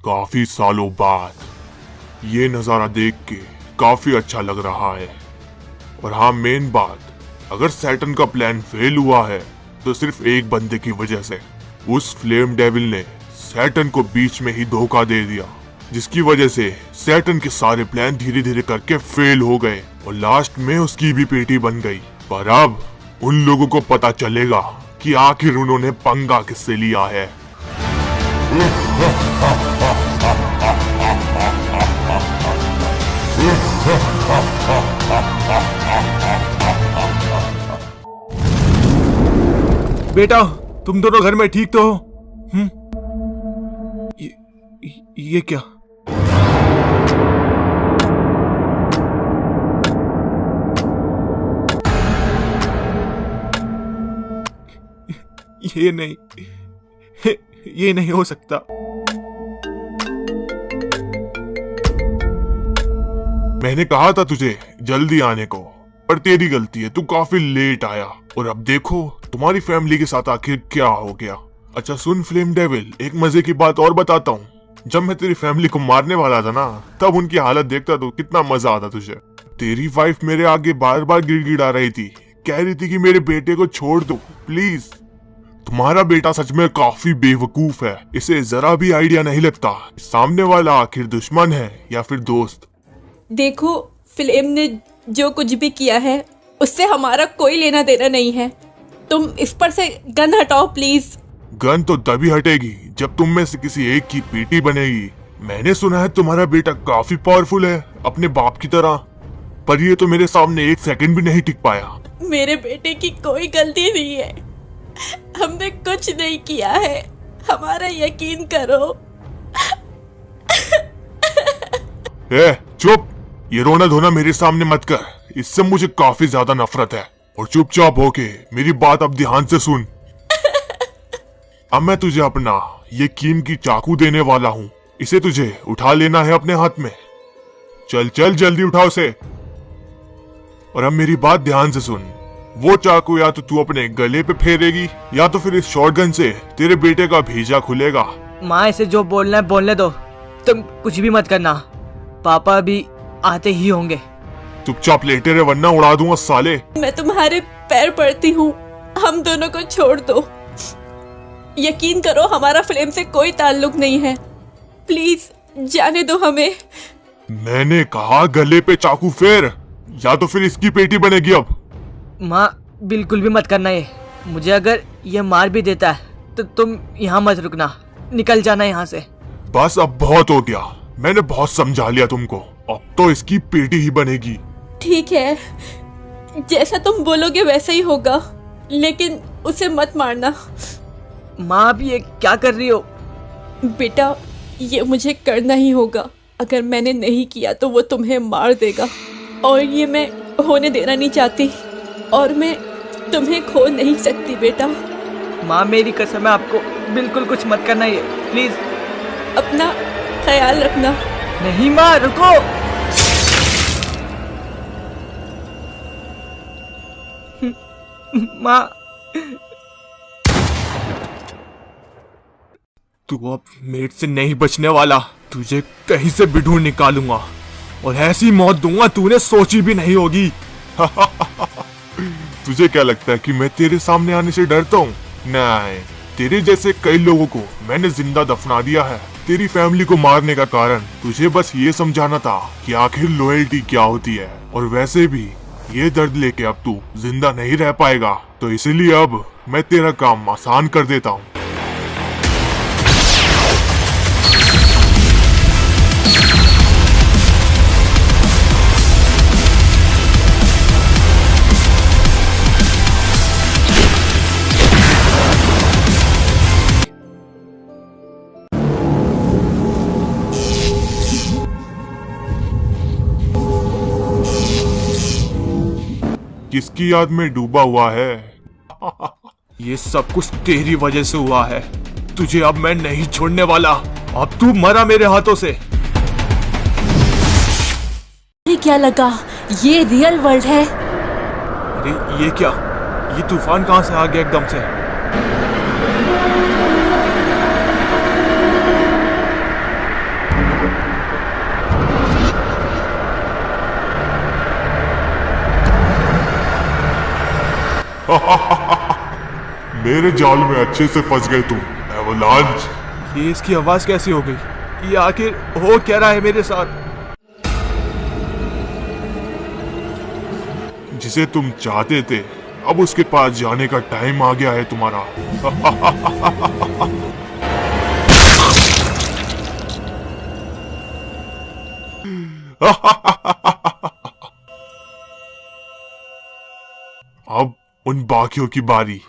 काफी सालों बाद ये नजारा देख के काफी अच्छा लग रहा है। और हाँ, मेन बात, अगर सैटर्न का प्लान फेल हुआ है तो सिर्फ एक बंदे की वजह से। उस फ्लेम डेविल ने सैटर्न को बीच में ही धोखा दे दिया, जिसकी वजह से सैटर्न के सारे प्लान धीरे धीरे करके फेल हो गए और लास्ट में उसकी भी पेटी बन गई। पर अब उन लोगों को पता चलेगा कि आखिर उन्होंने पंगा किससे लिया है। बेटा, तुम दोनों घर में ठीक तो हो? ये क्या? ये नहीं हो सकता। मैंने कहा था तुझे जल्दी आने को, पर तेरी गलती है, तू काफी लेट आया। और अब देखो तुम्हारी फैमिली के साथ आखिर क्या हो गया। अच्छा सुन फ्लेम डेविल, एक मजे की बात और बताता हूँ। जब मैं तेरी फैमिली को मारने वाला था ना, तब उनकी हालत देखता तो कितना मजा आता तुझे। तेरी वाइफ मेरे आगे बार बार गिड़गिड़ा रही थी, कह रही थी कि मेरे बेटे को छोड़ दो प्लीज। तुम्हारा बेटा सच में काफी बेवकूफ है, इसे जरा भी आइडिया नहीं लगता सामने वाला आखिर दुश्मन है या फिर दोस्त। देखो, फ्लेम ने जो कुछ भी किया है उससे हमारा कोई लेना देना नहीं है। तुम इस पर से गन हटाओ प्लीज। गन तो तभी हटेगी जब तुम में से किसी एक की पेटी बनेगी। मैंने सुना है तुम्हारा बेटा काफी पावरफुल है, अपने बाप की तरह, पर ये तो मेरे सामने एक सेकंड भी नहीं टिक पाया। मेरे बेटे की कोई गलती नहीं है, हमने कुछ नहीं किया है, हमारा यकीन करो। चुप, ये रोना धोना मेरे सामने मत कर, इससे मुझे काफी ज्यादा नफरत है। और चुपचाप होके मेरी बात अब ध्यान से सुन। अब मैं तुझे अपना ये कीमती चाकू देने वाला हूँ, इसे तुझे उठा लेना है अपने हाथ में। चल चल जल्दी उठाओ उसे। और अब मेरी बात ध्यान से सुन, वो चाकू या तो तू अपने गले पे फेरेगी या तो फिर इस शॉटगन से तेरे बेटे का भेजा खुलेगा। माँ, इसे जो बोलना है बोलने दो, तुम कुछ भी मत करना, पापा भी आते ही होंगे। चुपचाप लेटे रहे वरना उड़ा दूंगा साले। मैं तुम्हारे पैर पड़ती हूँ, हम दोनों को छोड़ दो। यकीन करो, हमारा फ्लेम से कोई ताल्लुक नहीं है, प्लीज जाने दो हमें। मैंने कहा गले पे चाकू फेर या तो फिर इसकी पेटी बनेगी। अब माँ, बिल्कुल भी मत करना ये। मुझे अगर ये मार भी देता है तो तुम यहाँ मत रुकना, निकल जाना यहाँ से। बस अब बहुत हो गया, मैंने बहुत समझा लिया तुमको, अब तो इसकी पेटी ही बनेगी। ठीक है, जैसा तुम बोलोगे वैसा ही होगा, लेकिन उसे मत मारना। माँ, अब ये क्या कर रही हो? बेटा, ये मुझे करना ही होगा, अगर मैंने नहीं किया तो वो तुम्हें मार देगा, और ये मैं होने देना नहीं चाहती, और मैं तुम्हें खो नहीं सकती बेटा। माँ, मेरी कसम है, आपको बिल्कुल कुछ मत करना ये, प्लीज। अपना ख्याल रखना। नहीं माँ, रुको। माँ, तू अब मेट से नहीं बचने वाला, तुझे कहीं से भी ढूंढ निकालूंगा और ऐसी मौत दूंगा तूने सोची भी नहीं होगी। तुझे क्या लगता है कि मैं तेरे सामने आने से डरता हूँ? नहीं, तेरे जैसे कई लोगों को मैंने जिंदा दफना दिया है तेरी फैमिली को मारने का कारण तुझे बस ये समझाना था कि आखिर लॉयल्टी क्या होती है। और वैसे भी ये दर्द लेके अब तू जिंदा नहीं रह पाएगा, तो इसीलिए अब मैं तेरा काम आसान कर देता हूँ। किसकी याद में डूबा हुआ है? ये सब कुछ तेरी वजह से हुआ है, तुझे अब मैं नहीं छोड़ने वाला, अब तू मरा मेरे हाथों से। क्या लगा, ये रियल वर्ल्ड है? अरे ये क्या, ये तूफान कहाँ से आ गया एकदम से? मेरे जाल में अच्छे से फंस गए तुम एवलांच। ये इसकी आवाज कैसी हो गई? ये आखिर हो क्या रहा है मेरे साथ? जिसे तुम चाहते थे अब उसके पास जाने का टाइम आ गया है तुम्हारा। अब उन बाकियों की बारी।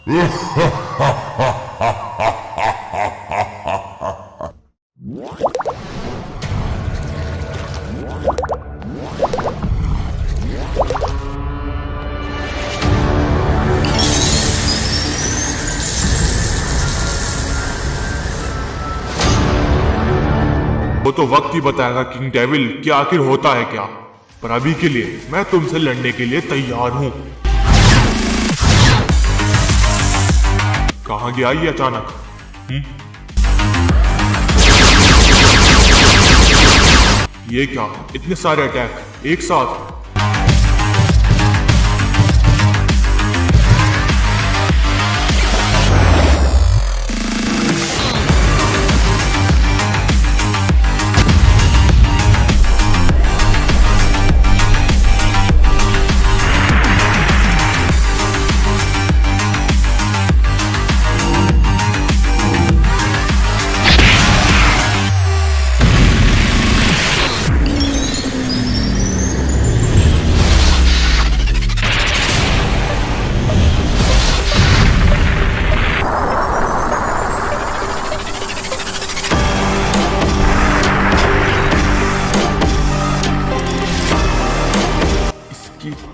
वो तो वक्त ही बताएगा किंग डेविल कि आखिर होता है क्या, पर अभी के लिए मैं तुमसे लड़ने के लिए तैयार हूं। कहां गया ये अचानक? ये क्या, इतने सारे अटैक एक साथ?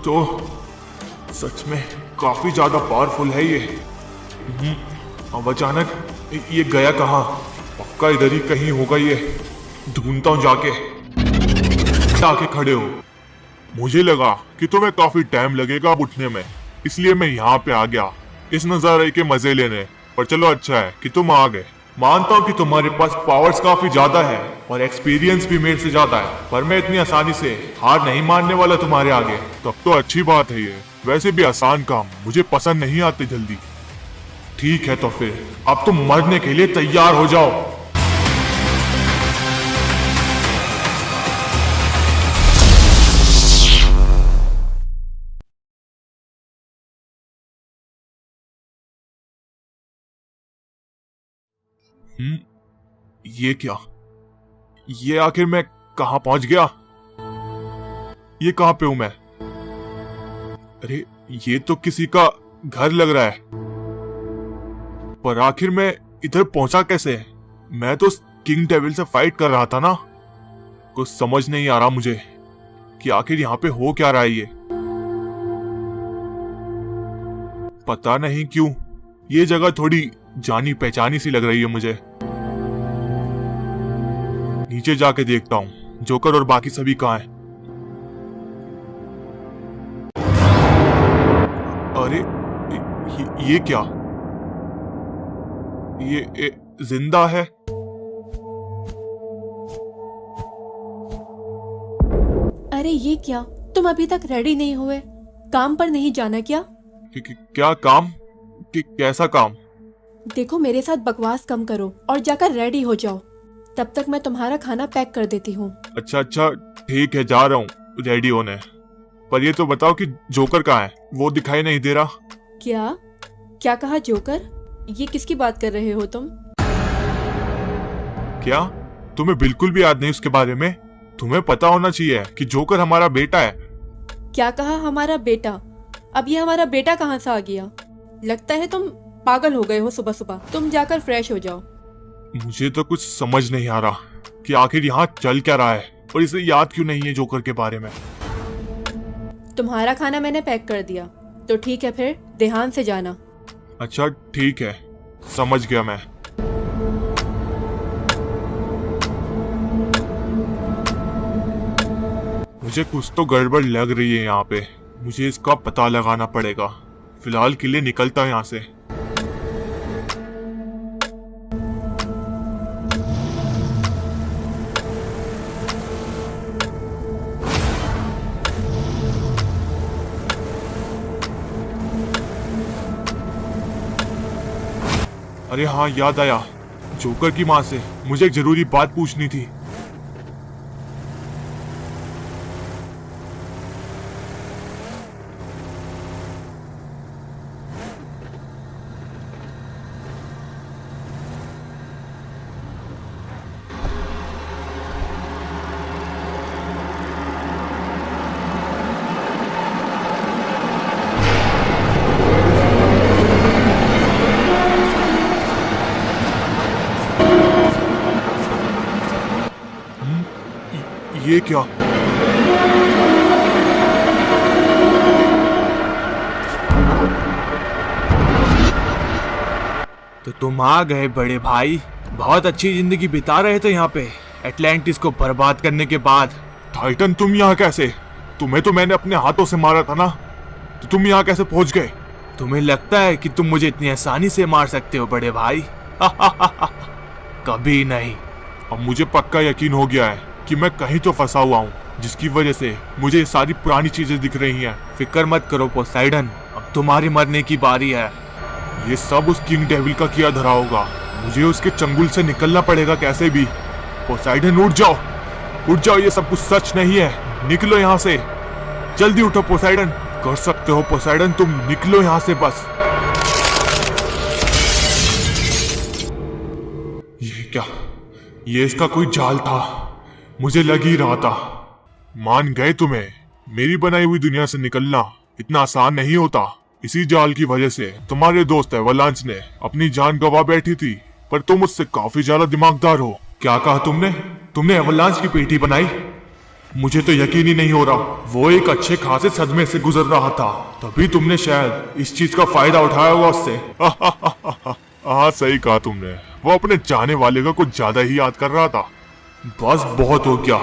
तो सच में काफी ज्यादा पावरफुल है ये। अब अचानक ये गया कहाँ? पक्का इधर ही कहीं होगा ये। ढूंढता हूँ जाके। आके खड़े हो। मुझे लगा कि तुम्हें काफी टाइम लगेगा अब उठने में, इसलिए मैं यहाँ पे आ गया इस नजारे के मजे लेने। पर चलो अच्छा है कि तुम आ गए। मानता हूँ कि तुम्हारे पास पावर्स काफी ज्यादा है और एक्सपीरियंस भी मेरे से ज्यादा है, पर मैं इतनी आसानी से हार नहीं मानने वाला तुम्हारे आगे। तब तो अच्छी बात है ये। वैसे भी आसान काम मुझे पसंद नहीं आते जल्दी। ठीक है तो फिर अब तुम मरने के लिए तैयार हो जाओ। ये क्या? ये आखिर मैं कहां पहुंच गया? ये कहां पे हूं मैं? अरे ये तो किसी का घर लग रहा है, पर आखिर मैं इधर पहुंचा कैसे? मैं तो किंग डेविल से फाइट कर रहा था ना। कुछ समझ नहीं आ रहा मुझे कि आखिर यहां पे हो क्या रहा है ये। पता नहीं क्यों ये जगह थोड़ी जानी पहचानी सी लग रही है मुझे। नीचे जाके देखता हूं जोकर और बाकी सभी कहां हैं। अरे ये क्या? ये जिंदा है? अरे ये क्या, तुम अभी तक रेडी नहीं हुए? काम पर नहीं जाना क्या? क्या काम? कैसा काम? देखो मेरे साथ बकवास कम करो और जाकर रेडी हो जाओ। तब तक मैं तुम्हारा खाना पैक कर देती हूँ। अच्छा ठीक है, जा रहा हूँ रेडी होने। पर ये तो बताओ कि जोकर कहाँ है? वो दिखाई नहीं दे रहा। क्या कहा जोकर? ये किसकी बात कर रहे हो तुम? क्या तुम्हें बिल्कुल भी याद नहीं उसके बारे में? तुम्हें पता होना चाहिए कि जोकर हमारा बेटा है। क्या कहा हमारा बेटा? अब ये हमारा बेटा कहाँ से आ गया? लगता है तुम पागल हो गए हो सुबह सुबह। तुम जाकर फ्रेश हो जाओ। मुझे तो कुछ समझ नहीं आ रहा कि आखिर यहाँ चल क्या रहा है और इसे याद क्यों नहीं है जोकर के बारे में। तुम्हारा खाना मैंने पैक कर दिया तो ठीक है, फिर ध्यान से जाना। अच्छा ठीक है, समझ गया मैं। मुझे कुछ तो गड़बड़ लग रही है यहाँ पे। मुझे इसका पता लगाना पड़ेगा। फिलहाल के लिए निकलता हूँ यहाँ से। अरे हाँ, याद आया, जोकर की माँ से मुझे एक जरूरी बात पूछनी थी। ये क्या? तो तुम आ गए बड़े भाई। बहुत अच्छी जिंदगी बिता रहे थे यहाँ पे एटलांटिस को बर्बाद करने के बाद। टाइटन, तुम यहाँ कैसे? तुम्हें तो मैंने अपने हाथों से मारा था ना, तो तुम यहाँ कैसे पहुंच गए? तुम्हें लगता है कि तुम मुझे इतनी आसानी से मार सकते हो बड़े भाई? कभी नहीं। अब मुझे पक्का यकीन हो गया है कि मैं कहीं तो फंसा हुआ हूँ, जिसकी वजह से मुझे ये सारी पुरानी चीजें दिख रही हैं। फिक्र मत करो पोसाइडन, अब तुम्हारी मरने की बारी है। ये सब उस किंग डेविल का किया धरा होगा। मुझे उसके चंगुल से निकलना पड़ेगा कैसे भी। पोसाइडन, उठ जाओ, उठ जाओ, ये सब कुछ सच नहीं है। निकलो यहाँ से, जल्दी उठो पोसाइडन। कर सकते हो पोसाइडन, तुम निकलो यहाँ से बस। ये क्या? ये इसका कोई जाल था, मुझे लग ही रहा था। मान गए तुम्हें? मेरी बनाई हुई दुनिया से निकलना इतना आसान नहीं होता। इसी जाल की वजह से तुम्हारे दोस्त एवलांच ने अपनी जान गंवा बैठी थी, पर तुम उससे काफी ज्यादा दिमागदार हो। क्या कहा तुमने? तुमने एवलांच की पेटी बनाई? मुझे तो यकीन ही नहीं हो रहा। वो एक अच्छे खासे सदमे से गुजर रहा था, तभी तुमने शायद इस चीज का फायदा उठाया होगा उससे। हाँ, सही कहा तुमने। वो अपने जाने वाले को कुछ ज्यादा ही याद कर रहा था। बस बहुत हो गया,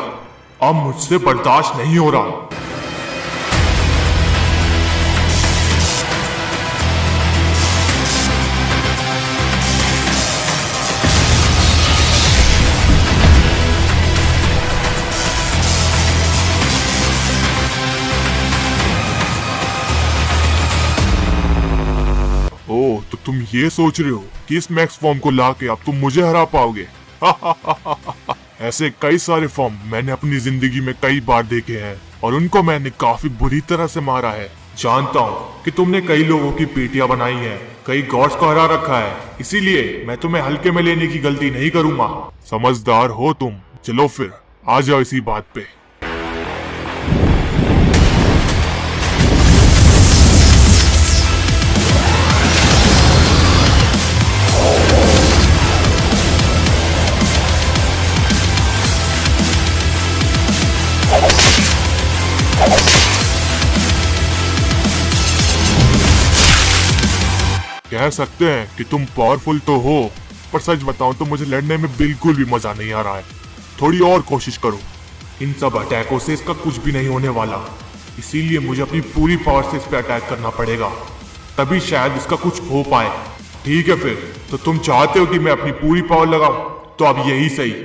अब मुझसे बर्दाश्त नहीं हो रहा। ओह, तो तुम ये सोच रहे हो कि इस मैक्स फॉर्म को लाके अब तुम मुझे हरा पाओगे? ऐसे कई सारे फॉर्म मैंने अपनी जिंदगी में कई बार देखे हैं और उनको मैंने काफी बुरी तरह से मारा है। जानता हूँ कि तुमने कई लोगों की पेटियां बनाई हैं, कई गॉड्स को हरा रखा है, इसीलिए मैं तुम्हें हल्के में लेने की गलती नहीं करूंगा। समझदार हो तुम। चलो फिर आ जाओ इसी बात पे। कह सकते हैं कि तुम पावरफुल तो हो, पर सच बताऊं तो मुझे लड़ने में बिल्कुल भी मजा नहीं आ रहा है। थोड़ी और कोशिश करो। इन सब अटैकों से इसका कुछ भी नहीं होने वाला, इसीलिए मुझे अपनी पूरी पावर से इस पे अटैक करना पड़ेगा, तभी शायद इसका कुछ हो पाए। ठीक है फिर, तो तुम चाहते हो कि मैं अपनी पूरी पावर लगाऊं, तो अब यही सही।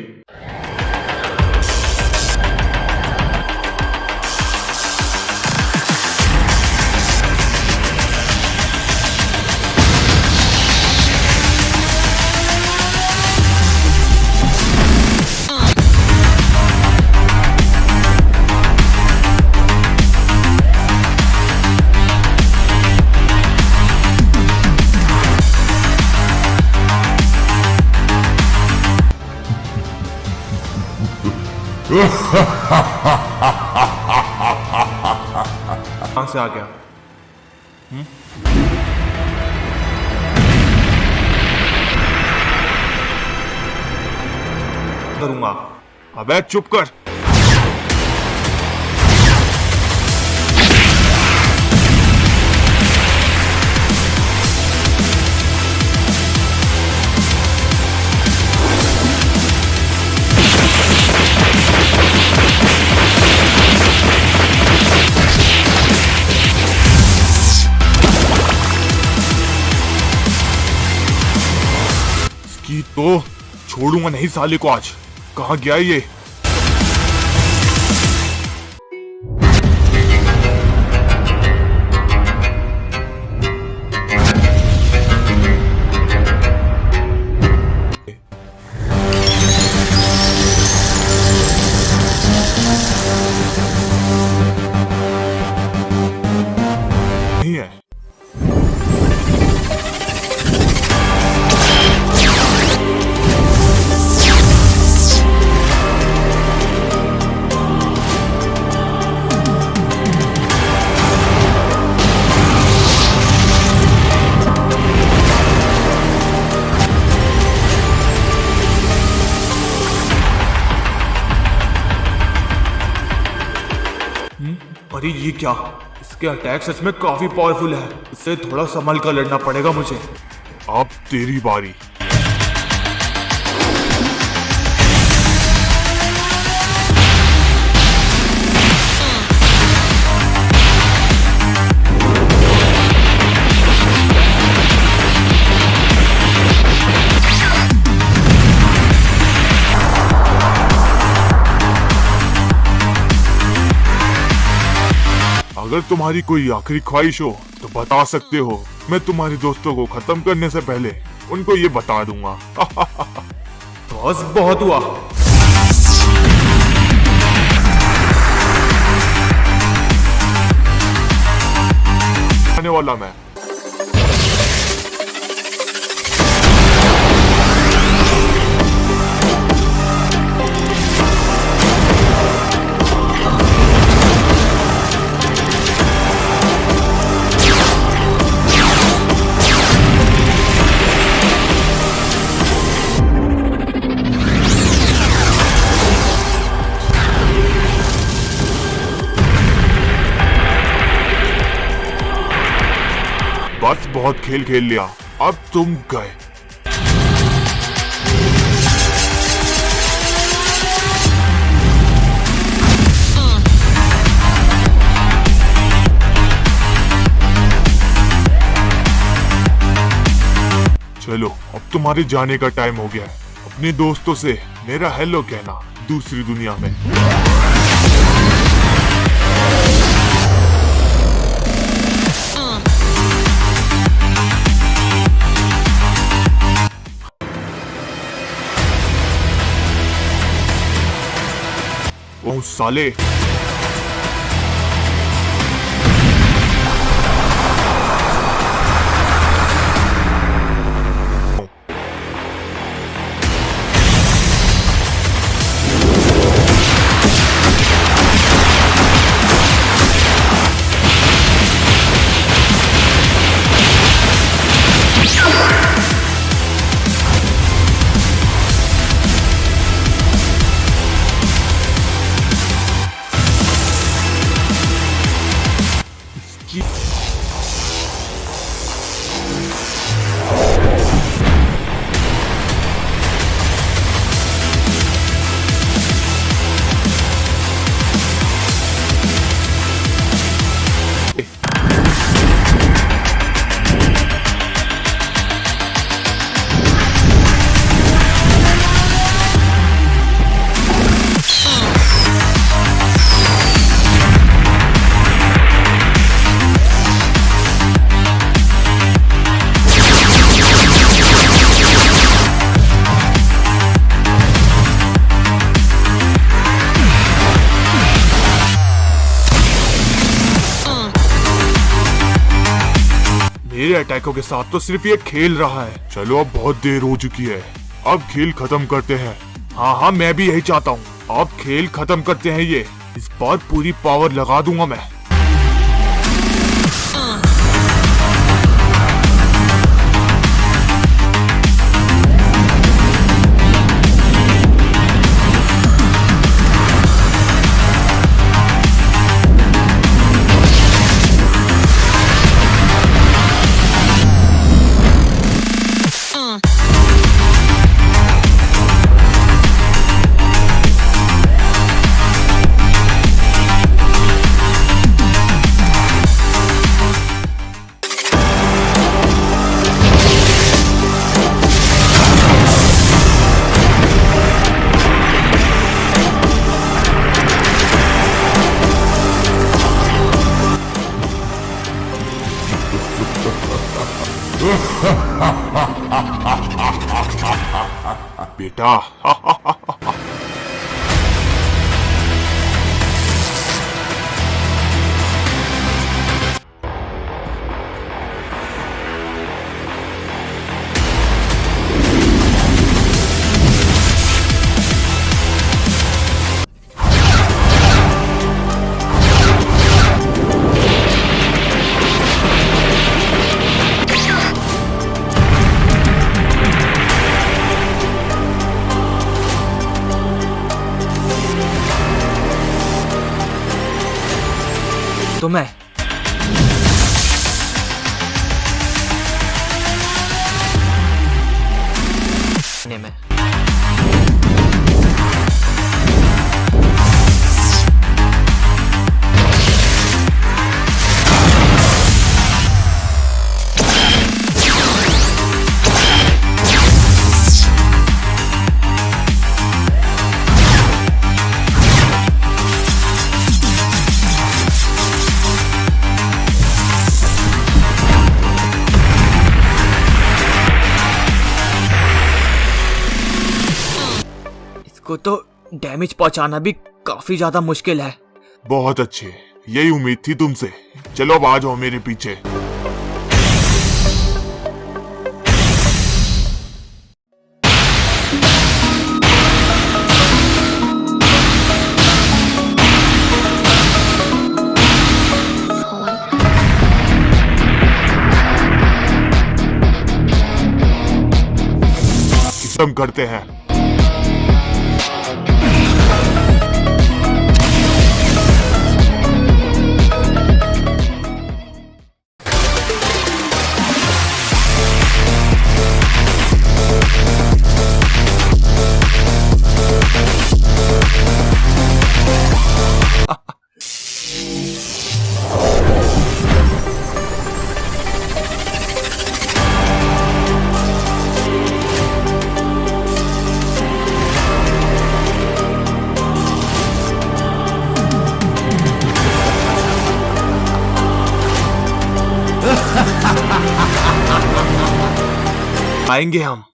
कहाँ से आ गया? करूंगा। अबे चुप कर। तो छोड़ूंगा नहीं साले को आज। कहाँ गया ये? अरे ये क्या, इसके अटैक सच में काफी पावरफुल है। इससे थोड़ा संभल कर लड़ना पड़ेगा मुझे। अब तेरी बारी। अगर तुम्हारी कोई आखिरी ख्वाहिश हो तो बता सकते हो। मैं तुम्हारे दोस्तों को खत्म करने से पहले उनको ये बता दूंगा। बस बहुत हुआ। आने वाला मैं। बस बहुत खेल खेल लिया, अब तुम गए। चलो अब तुम्हारे जाने का टाइम हो गया है। अपने दोस्तों से मेरा हेलो कहना दूसरी दुनिया में। ओ साले, मेरे अटैकों के साथ तो सिर्फ ये खेल रहा है। चलो अब बहुत देर हो चुकी है, अब खेल खत्म करते हैं। हाँ, मैं भी यही चाहता हूँ। अब खेल खत्म करते हैं ये। इस बार पूरी पावर लगा दूंगा मैं। बेटा, तो मैं में को तो डैमेज पहुंचाना भी काफी ज्यादा मुश्किल है। बहुत अच्छे, यही उम्मीद थी तुमसे। चलो अब आ जाओ मेरे पीछे। खत्म करते हैं। आएंगे हम।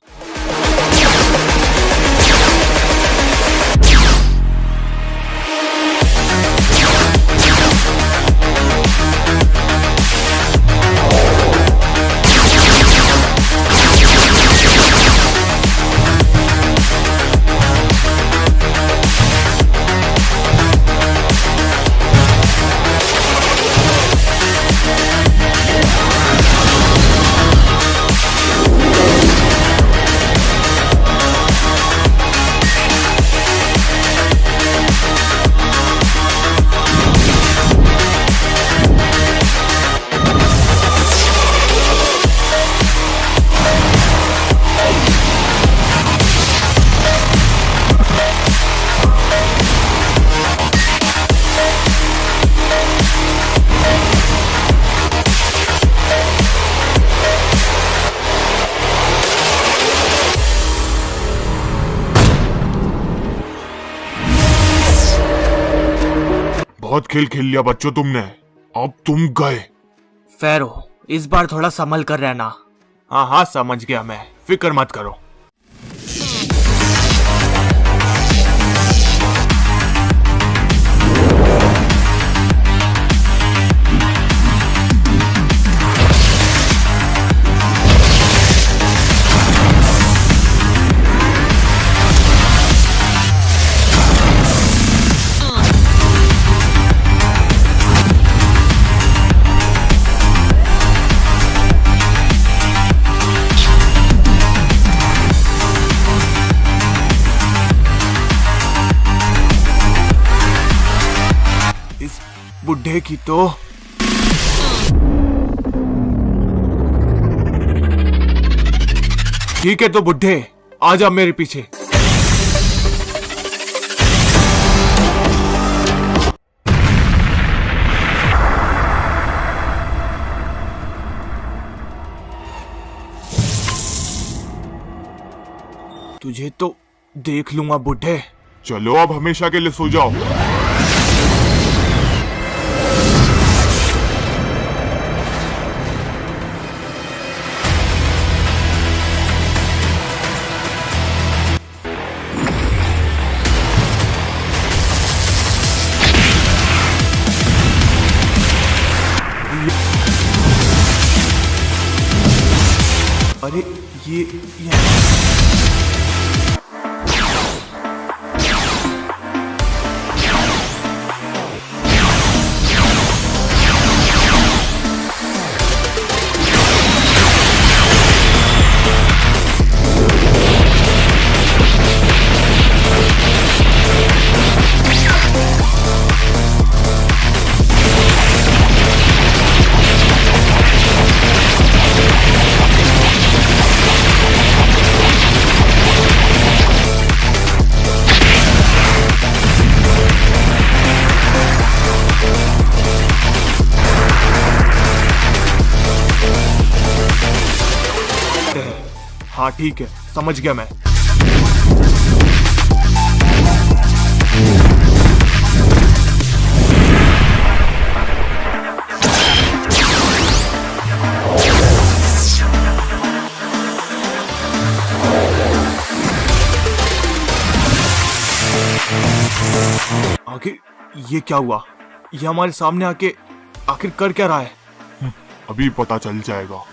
बहुत खेल खेल लिया बच्चों तुमने, अब तुम गए। फेरो, इस बार थोड़ा संभल कर रहना। हाँ हाँ समझ गया मैं, फिक्र मत करो। बुढ़े की तो ठीक है, तो बुढ़े आ जा मेरे पीछे। तुझे तो देख लूंगा बुढ़े। चलो अब हमेशा के लिए सो जाओ। अरे ये हाँ ठीक है, समझ गया मैं। आखिर ये क्या हुआ? ये हमारे सामने आके आखिर कर क्या रहा है? अभी पता चल जाएगा।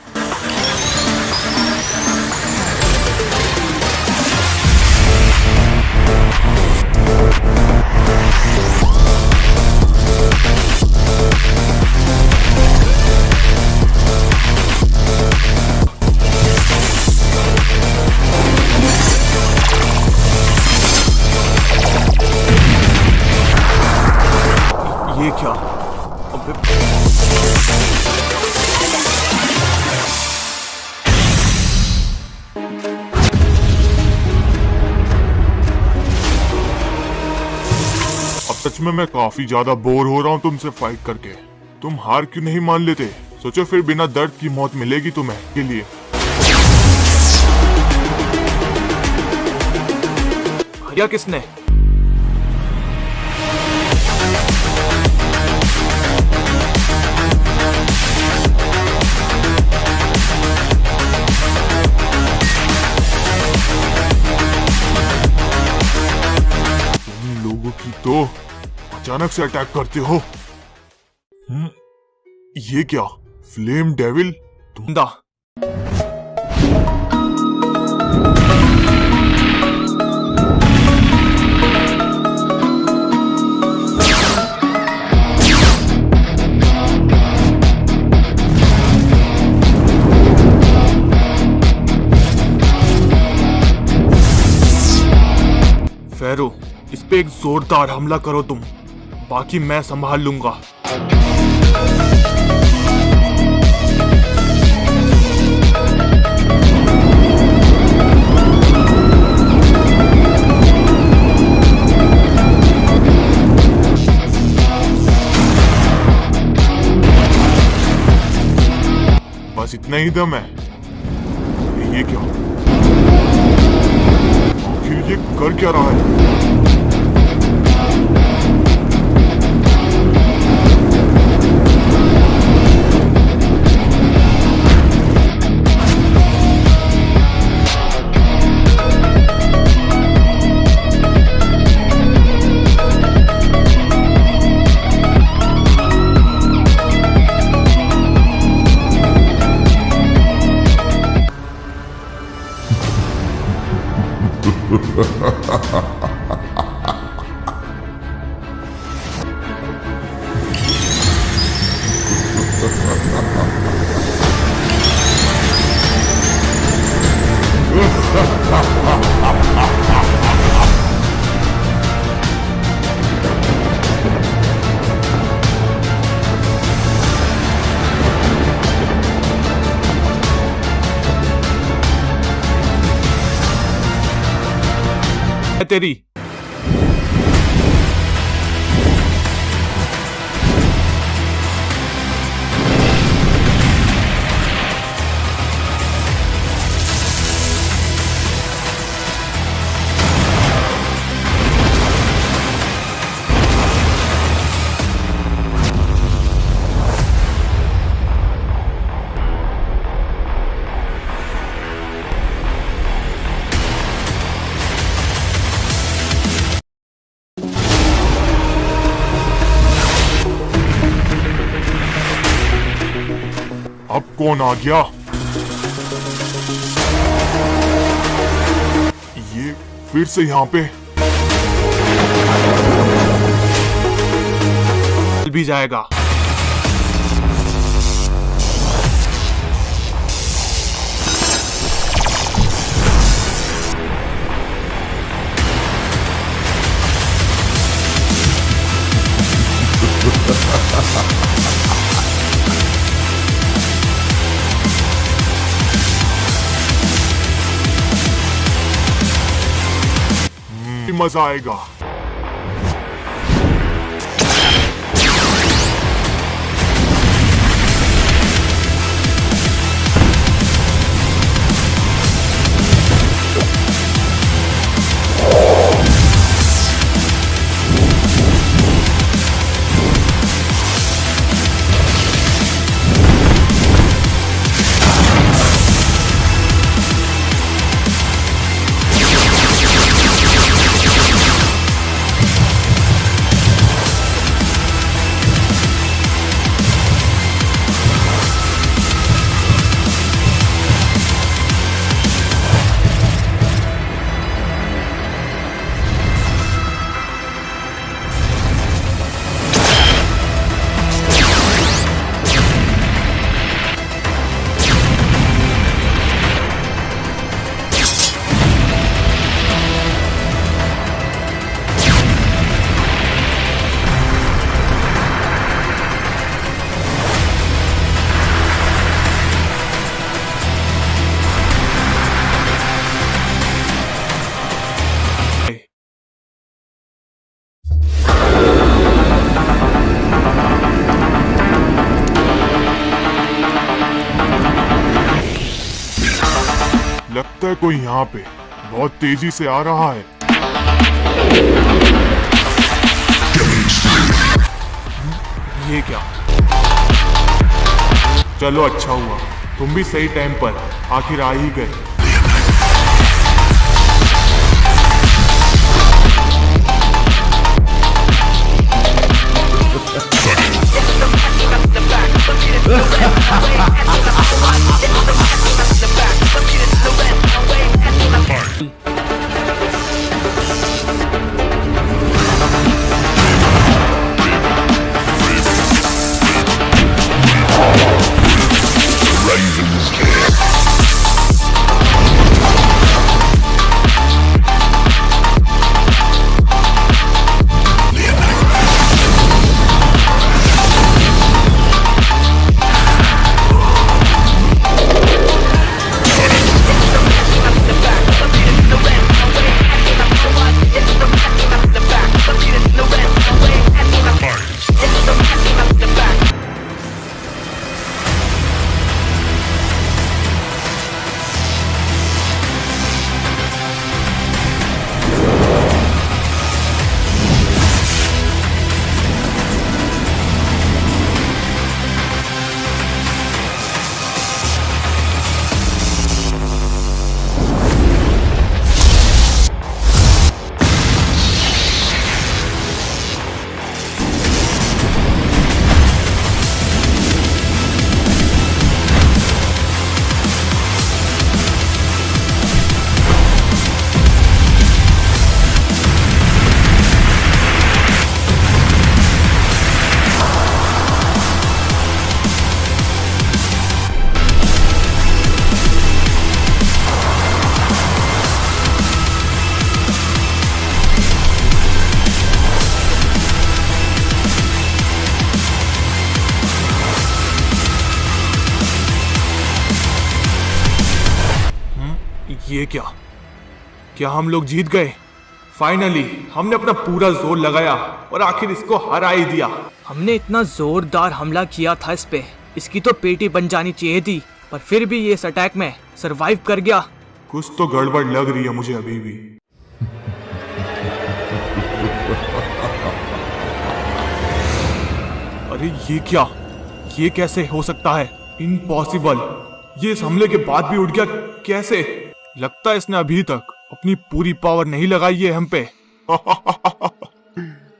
ये क्या? अबे अब सच में मैं काफी ज्यादा बोर हो रहा हूँ तुमसे फाइट करके। तुम हार क्यों नहीं मान लेते? सोचो फिर बिना दर्द की मौत मिलेगी तुम्हें के लिए। या किसने? लोगों की तो अचानक से अटैक करते हो। ये क्या? Flame devil? धुंधा। फेरो, इस पे एक जोरदार हमला करो तुम, बाकी मैं संभाल लूंगा। बस इतना ही दम है? ये क्या? आखिर ये कर क्या रहा है? तेरी अब कौन आ गया? ये फिर से यहाँ पे भी जाएगा। मजा आएगा। लगता है कोई यहाँ पे बहुत तेजी से आ रहा है। ये क्या? चलो अच्छा हुआ, तुम भी सही टाइम पर आखिर आ ही गए। ये क्या? क्या हम लोग जीत गए? फाइनली हमने अपना पूरा जोर लगाया और आखिर इसको हरा ही दिया। हमने इतना जोरदार हमला किया था इस पे, इसकी तो पेटी बन जानी चाहिए थी, पर फिर भी ये इस अटैक में सरवाइव कर गया। कुछ तो गड़बड़ लग रही है मुझे अभी भी। अरे ये क्या? ये कैसे हो सकता है? इम्पॉसिबल। ये इस हमले के बाद भी उठ गया कैसे? लगता है इसने अभी तक अपनी पूरी पावर नहीं लगाई है हम पे।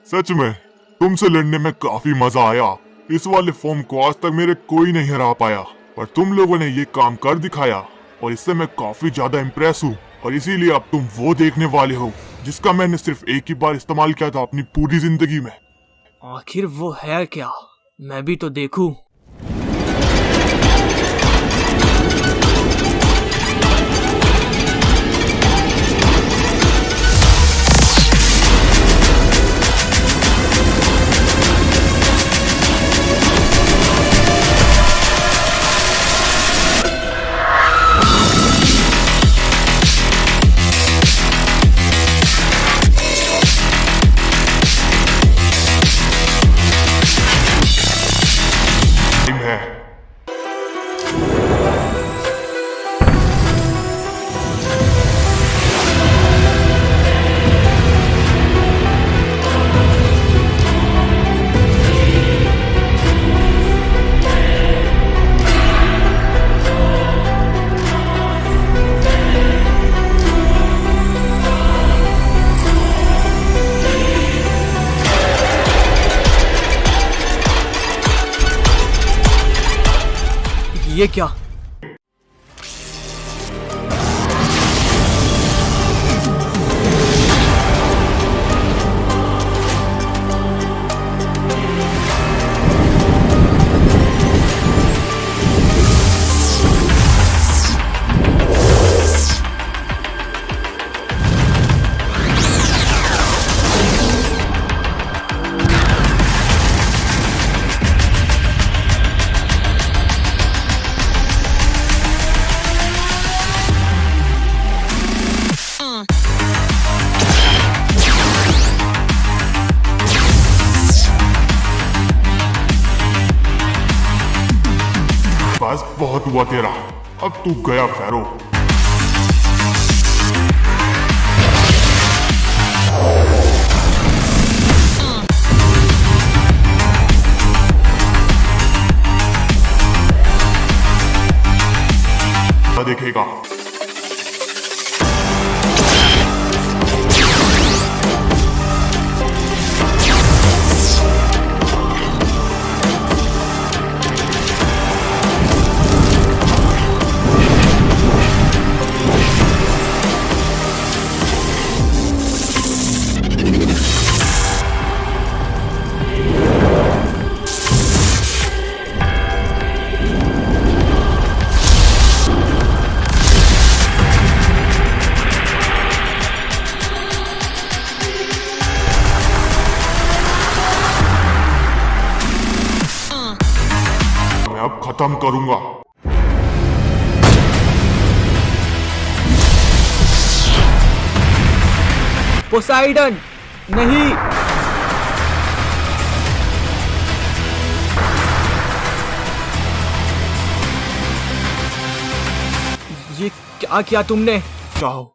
सच में तुमसे लड़ने में काफी मजा आया। इस वाले फॉर्म को आज तक मेरे कोई नहीं हरा पाया, पर तुम लोगों ने ये काम कर दिखाया और इससे मैं काफी ज्यादा इम्प्रेस हूँ। और इसीलिए अब तुम वो देखने वाले हो जिसका मैंने सिर्फ एक ही बार इस्तेमाल किया था अपनी पूरी जिंदगी में। आखिर वो है क्या? मैं भी तो देखूं। ये क्या? बस बहुत हुआ तेरा, अब तू गया फैरो। लगेगा। मैं अब खत्म करूंगा। पोसाइडन नहीं। ये क्या किया तुमने? जाओ।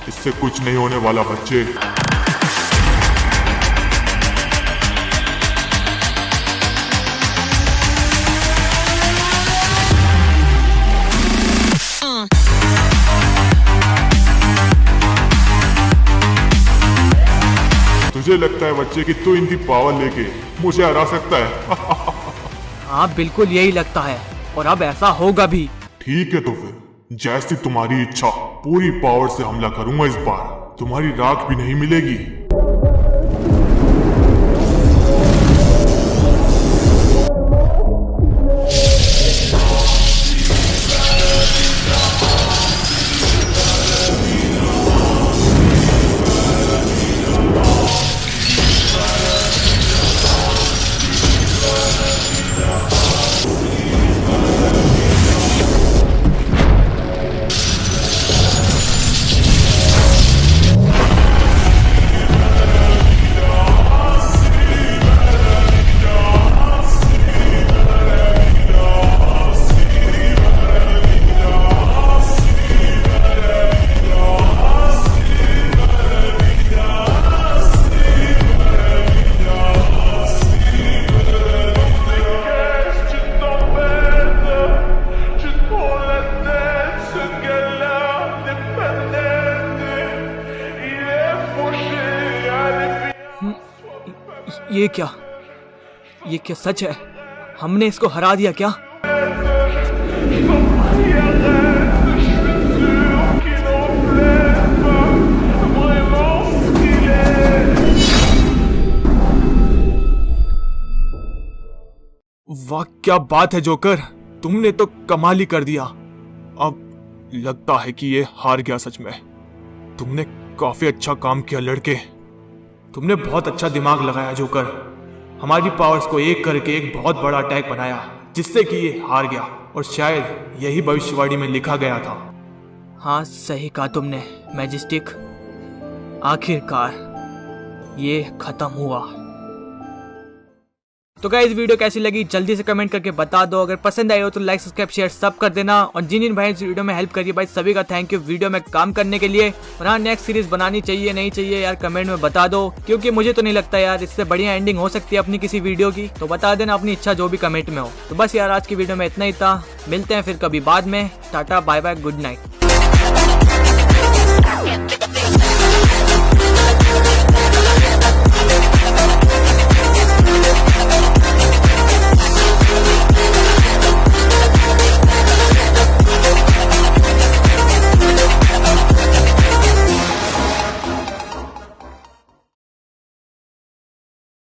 इससे कुछ नहीं होने वाला बच्चे। तुझे लगता है बच्चे कि तू इनकी पावर लेके मुझे हरा सकता है? हाँ बिल्कुल यही लगता है, और अब ऐसा होगा भी। ठीक है तो फिर जैसी तुम्हारी इच्छा, पूरी पावर से हमला करूंगा इस बार। तुम्हारी राख भी नहीं मिलेगी। ये क्या सच है? हमने इसको हरा दिया क्या? वाह क्या बात है जोकर, तुमने तो कमाल ही कर दिया। अब लगता है कि ये हार गया सच में। तुमने काफी अच्छा काम किया लड़के, तुमने बहुत अच्छा दिमाग लगाया जोकर। हमारी पावर्स को एक करके एक बहुत बड़ा अटैक बनाया जिससे कि ये हार गया, और शायद यही भविष्यवाणी में लिखा गया था। हाँ सही कहा तुमने मैजेस्टिक, आखिरकार ये खत्म हुआ। तो गाइस वीडियो कैसी लगी जल्दी से कमेंट करके बता दो। अगर पसंद आई हो तो लाइक सब्सक्राइब शेयर सब कर देना, और जिन भाई इस वीडियो में हेल्प करिए भाई सभी का थैंक यू वीडियो में काम करने के लिए। और हाँ नेक्स्ट सीरीज बनानी चाहिए नहीं चाहिए यार कमेंट में बता दो, क्योंकि मुझे तो नहीं लगता यार इससे बढ़िया एंडिंग हो सकती है अपनी किसी वीडियो की। तो बता देना अपनी इच्छा जो भी कमेंट में हो। तो बस यार आज की वीडियो में इतना ही था, मिलते हैं फिर कभी बाद में। टाटा बाय बाय गुड नाइट।